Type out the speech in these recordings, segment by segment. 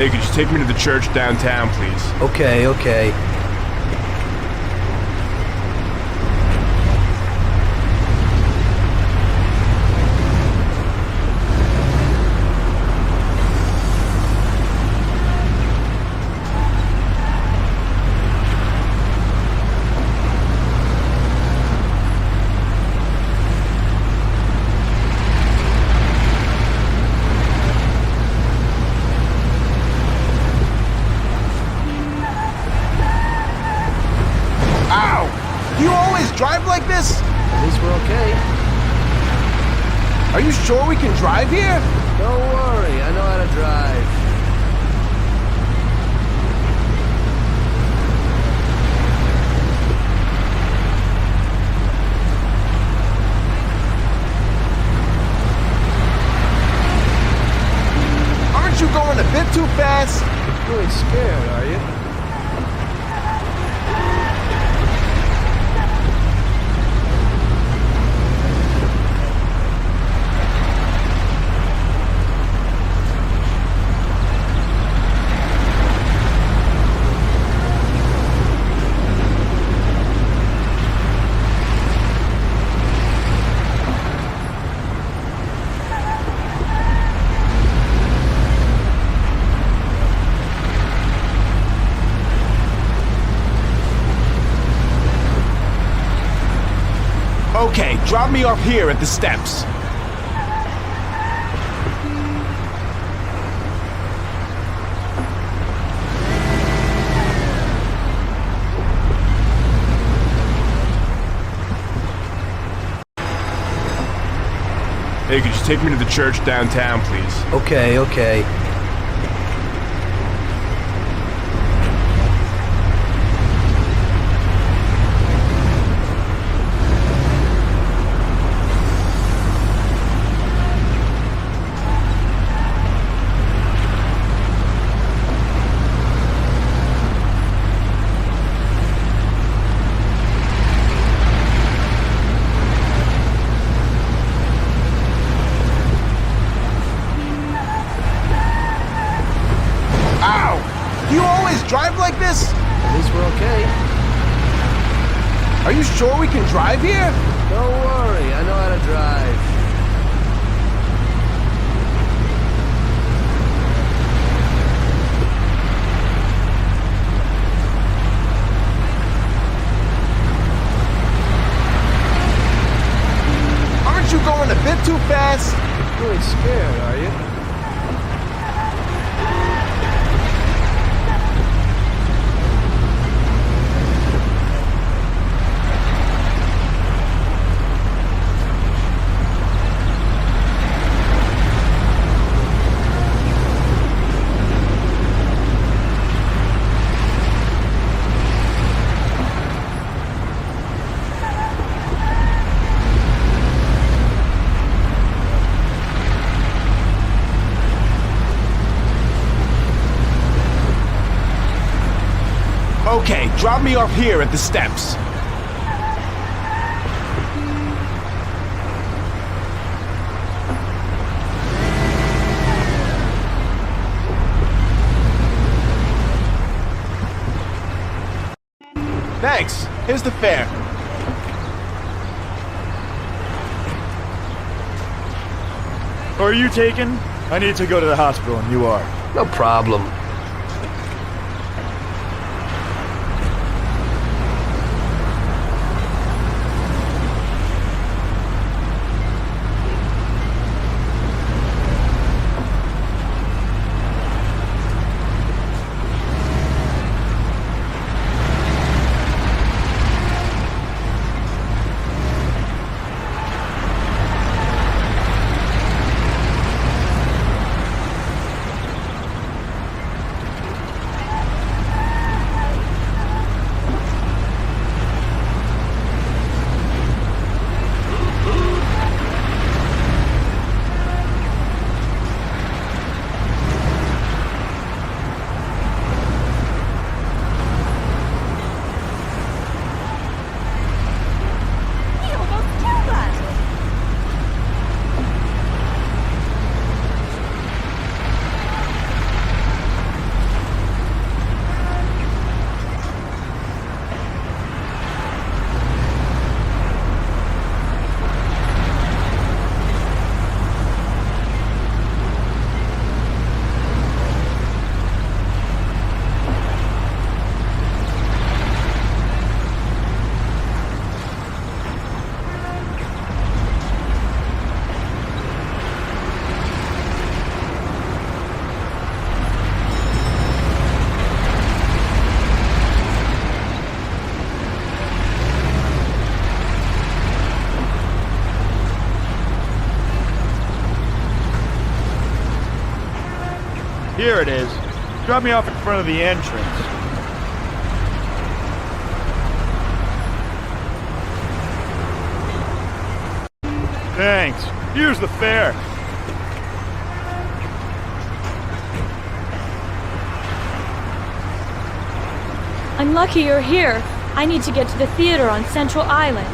Hey, could you take me to the church downtown, please? Okay, okay. Drive like this? At least we're okay. Are you sure we can drive here? Don't worry, I know how to drive. Aren't you going a bit too fast? You ain't scared, are you? Okay, drop me off here at the steps. Hey, could you take me to the church downtown, please? Okay, okay. Drive like this? At least we're okay. Are you sure we can drive here? Don't worry, I know how to drive. Aren't you going a bit too fast? You ain't scared, are you? Okay, drop me off here at the steps. Thanks. Here's the fare. Are you taken? I need to go to the hospital, and you are. No problem. Here it is. Drop me off in front of the entrance. Thanks. Here's the fare. I'm lucky you're here. I need to get to the theater on Central Island.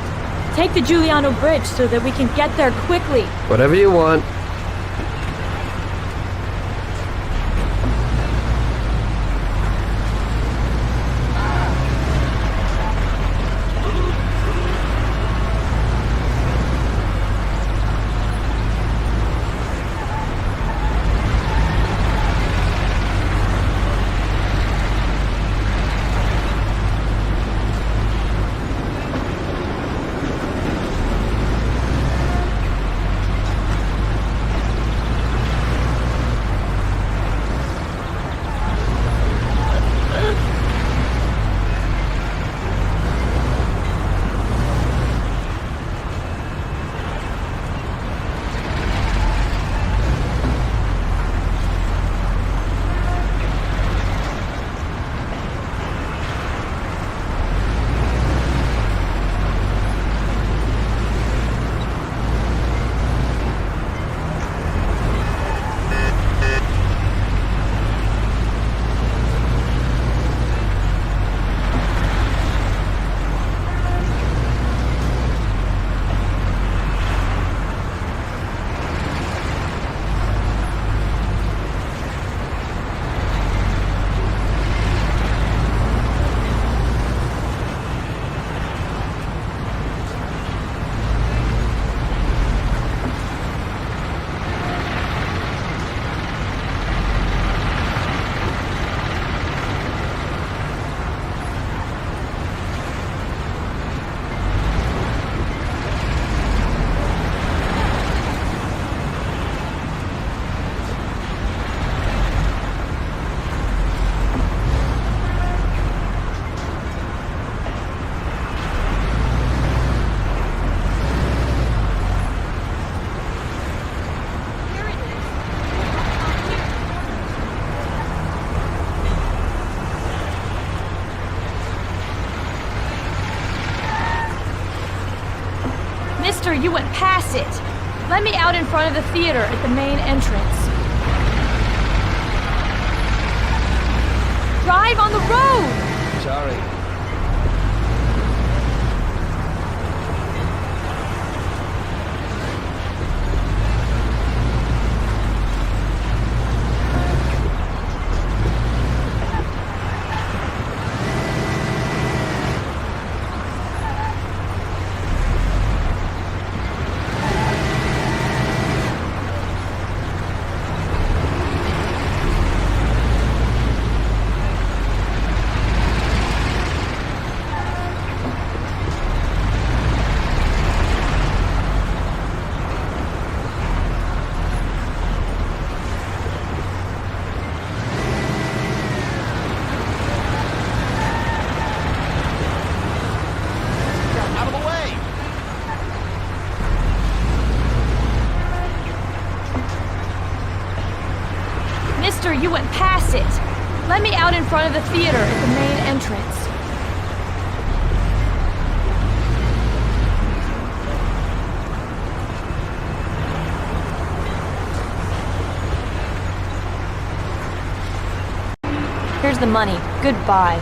Take the Giuliano Bridge so that we can get there quickly. Whatever you want. Mister, you went past it. Let me out in front of the theater at the main entrance. Drive on the road! Sorry. Mister, you went past it. Let me out in front of the theater at the main entrance. Here's the money. Goodbye.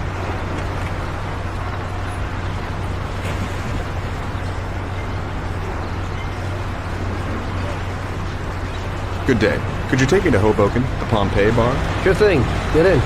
Good day. Could you take me to Hoboken, the Pompeii bar? Sure thing. Get in.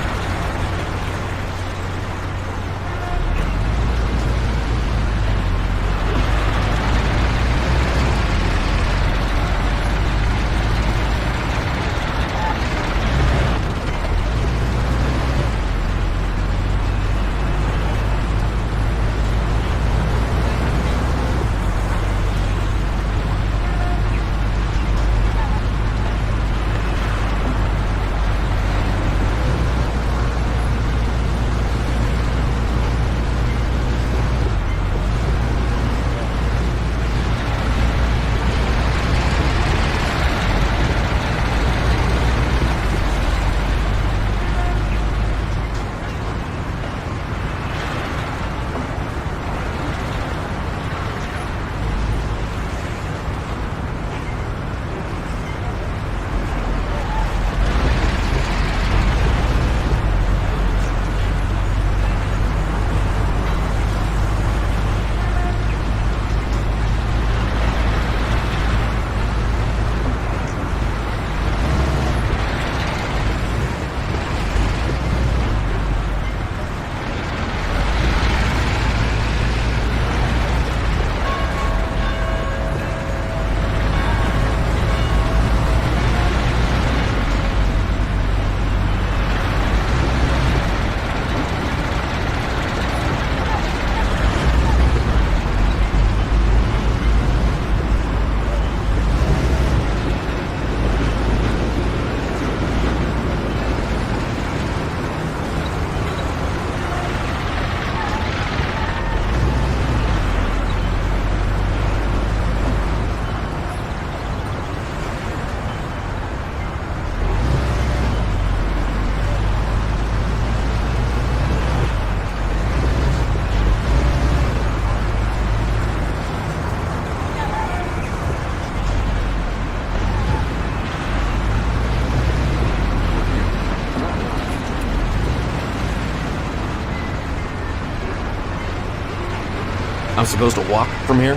I'm supposed to walk from here?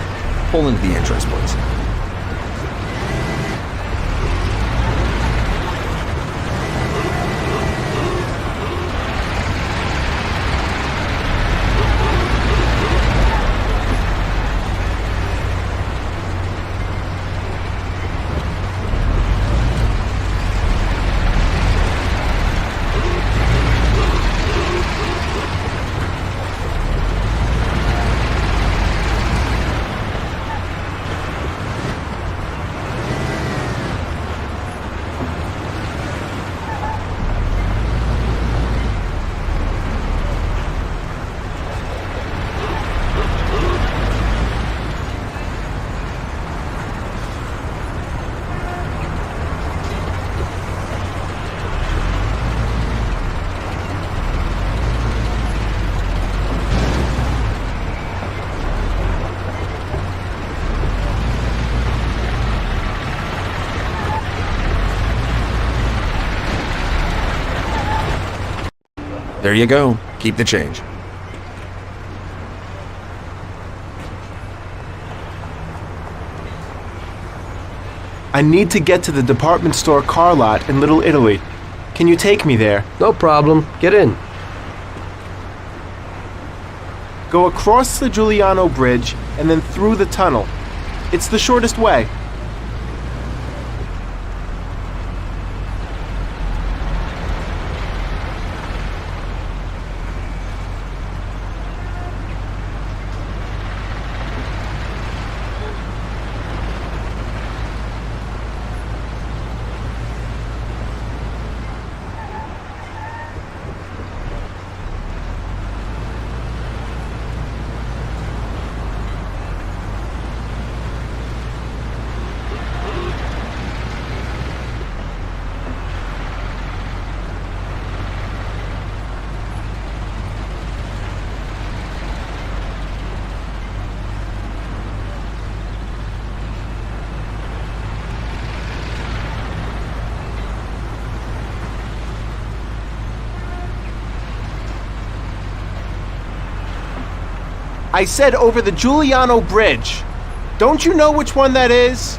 Pull into the entrance, please. There you go. Keep the change. I need to get to the department store car lot in Little Italy. Can you take me there? No problem. Get in. Go across the Giuliano Bridge and then through the tunnel. It's the shortest way. I said over the Giuliano Bridge. Don't you know which one that is?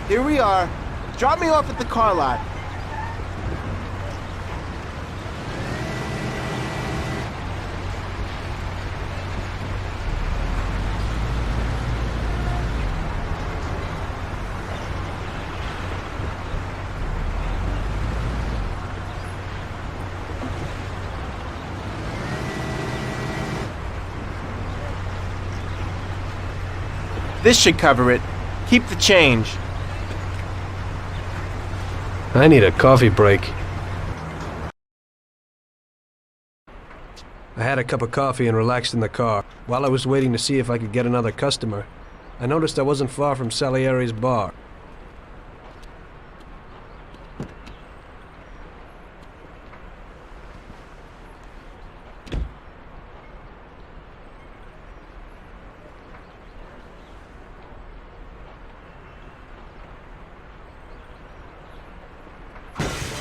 Here we are. Drop me off at the car lot. This should cover it. Keep the change. I need a coffee break. I had a cup of coffee and relaxed in the car. While I was waiting to see if I could get another customer, I noticed I wasn't far from Salieri's bar.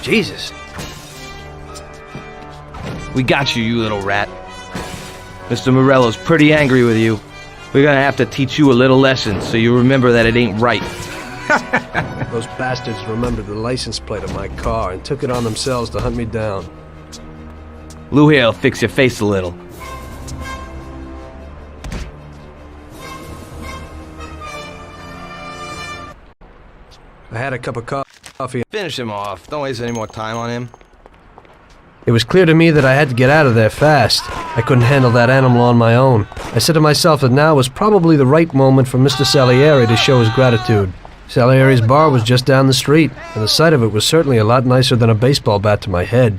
Jesus. We got you, you little rat. Mr. Morello's pretty angry with you. We're gonna have to teach you a little lesson so you remember that it ain't right. Those bastards remembered the license plate of my car and took it on themselves to hunt me down. Lou here'll fix your face a little. I had a cup of coffee. Finish him off. Don't waste any more time on him. It was clear to me that I had to get out of there fast. I couldn't handle that animal on my own. I said to myself that now was probably the right moment for Mr. Salieri to show his gratitude. Salieri's bar was just down the street, and the sight of it was certainly a lot nicer than a baseball bat to my head.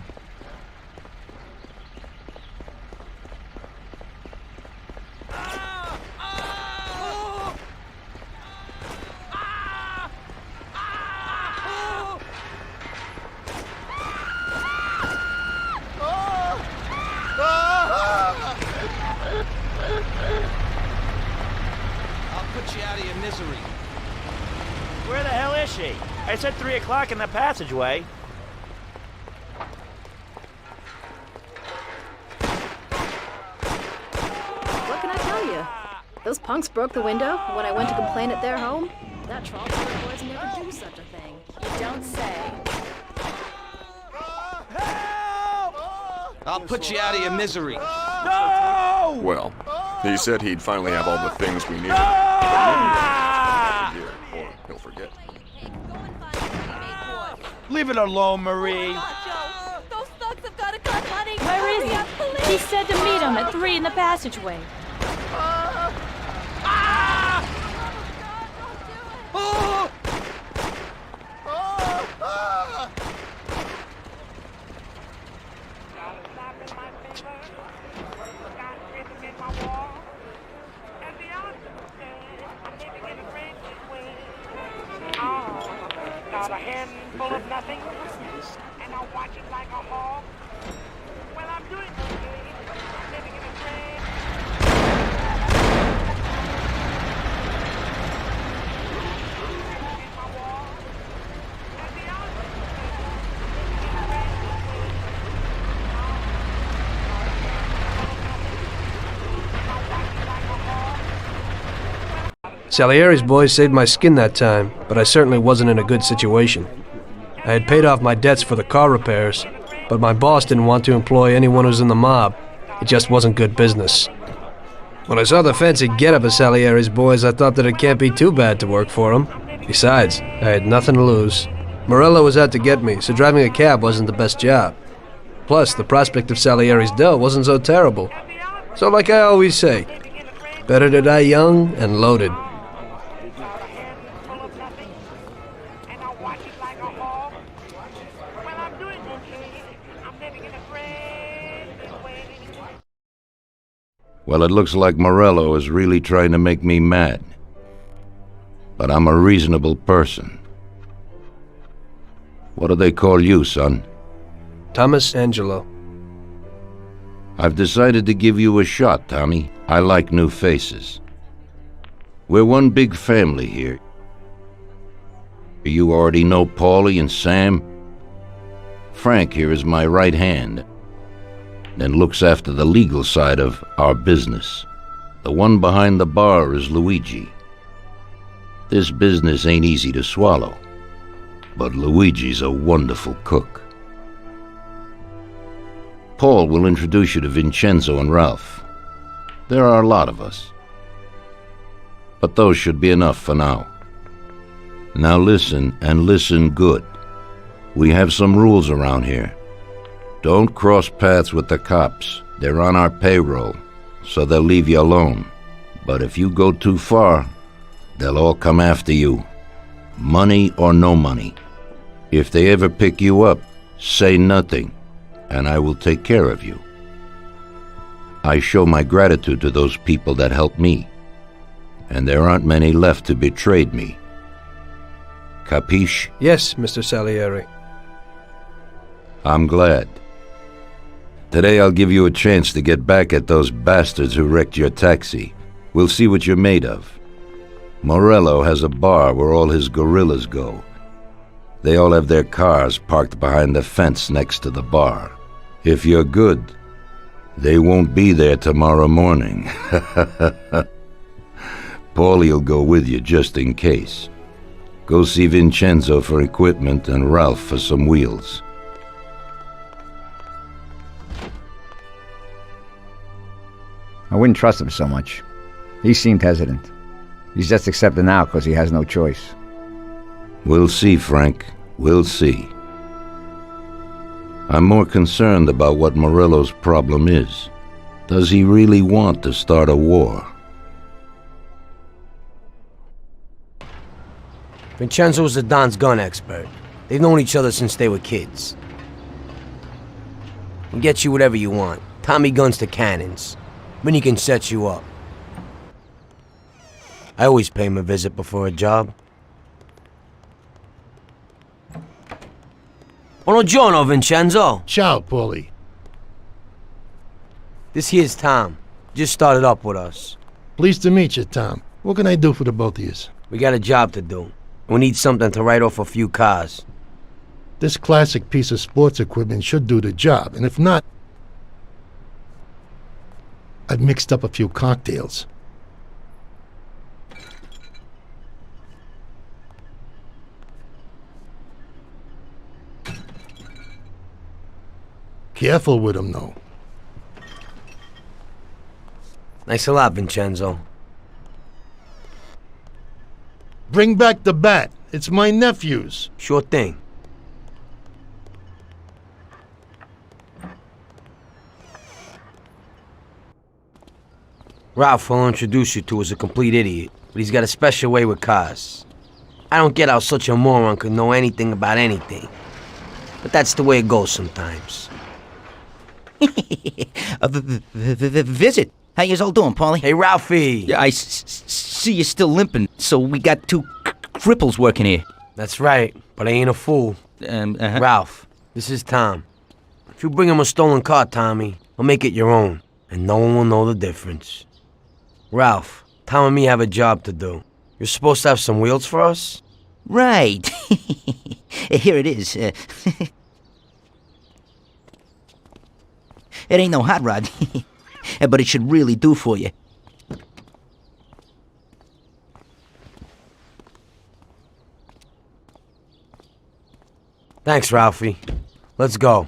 Where the hell is she? I said 3 o'clock in the passageway. What can I tell you? Those punks broke the window when I went to complain at their home. That Trollsburg boys never do such a thing. You don't say. I'll put you out of your misery. No! Well, he said he'd finally have all the things we needed. Here, or he'll forget. Leave it alone, Marie. Those thugs have got a gun, honey. Where is he? He said to meet him at 3 in the passageway. Got a handful of nothing, and I watch it like a hog. Well, I'm doing okay. I'm living in a train. In my wall. And the Salieri's boys saved my skin that time, but I certainly wasn't in a good situation. I had paid off my debts for the car repairs, but my boss didn't want to employ anyone who was in the mob. It just wasn't good business. When I saw the fancy getup of Salieri's boys, I thought that it can't be too bad to work for them. Besides, I had nothing to lose. Morello was out to get me, so driving a cab wasn't the best job. Plus, the prospect of Salieri's dough wasn't so terrible. So like I always say, better to die young and loaded. Well, it looks like Morello is really trying to make me mad. But I'm a reasonable person. What do they call you, son? Thomas Angeleo. I've decided to give you a shot, Tommy. I like new faces. We're one big family here. You already know Paulie and Sam. Frank here is my right hand, and looks after the legal side of our business. The one behind the bar is Luigi. This business ain't easy to swallow, but Luigi's a wonderful cook. Paul will introduce you to Vincenzo and Ralph. There are a lot of us, but those should be enough for now. Now listen, and listen good. We have some rules around here. Don't cross paths with the cops. They're on our payroll, so they'll leave you alone. But if you go too far, they'll all come after you. Money or no money. If they ever pick you up, say nothing, and I will take care of you. I show my gratitude to those people that helped me, and there aren't many left who betrayed me. Capiche? Yes, Mr. Salieri. I'm glad. Today I'll give you a chance to get back at those bastards who wrecked your taxi. We'll see what you're made of. Morello has a bar where all his gorillas go. They all have their cars parked behind the fence next to the bar. If you're good, they won't be there tomorrow morning. Paulie'll go with you just in case. Go see Vincenzo for equipment and Ralph for some wheels. I wouldn't trust him so much. He seemed hesitant. He's just accepting now because he has no choice. We'll see, Frank. We'll see. I'm more concerned about what Morello's problem is. Does he really want to start a war? Vincenzo's the Don's gun expert. They've known each other since they were kids. He'll get you whatever you want. Tommy guns to cannons. Then he can set you up. I always pay him a visit before a job. Buongiorno, Vincenzo. Ciao, Paulie. This here's Tom. Just started up with us. Pleased to meet you, Tom. What can I do for the both of you? We got a job to do. We need something to write off a few cars. This classic piece of sports equipment should do the job, and if not, I've mixed up a few cocktails. Careful with them, though. Thanks a lot, Vincenzo. Bring back the bat. It's my nephew's. Sure thing. Ralph will introduce you to is a complete idiot, but he's got a special way with cars. I don't get how such a moron could know anything about anything. But that's the way it goes sometimes. Visit. How you all doing, Paulie? Hey, Ralphie. Yeah, I see you're still limping, so we got two cripples working here. That's right, but I ain't a fool. Ralph, this is Tom. If you bring him a stolen car, Tommy, I'll make it your own, and no one will know the difference. Ralph, Tom and me have a job to do. You're supposed to have some wheels for us? Right. Here it is. It ain't no hot rod, but it should really do for you. Thanks, Ralphie. Let's go.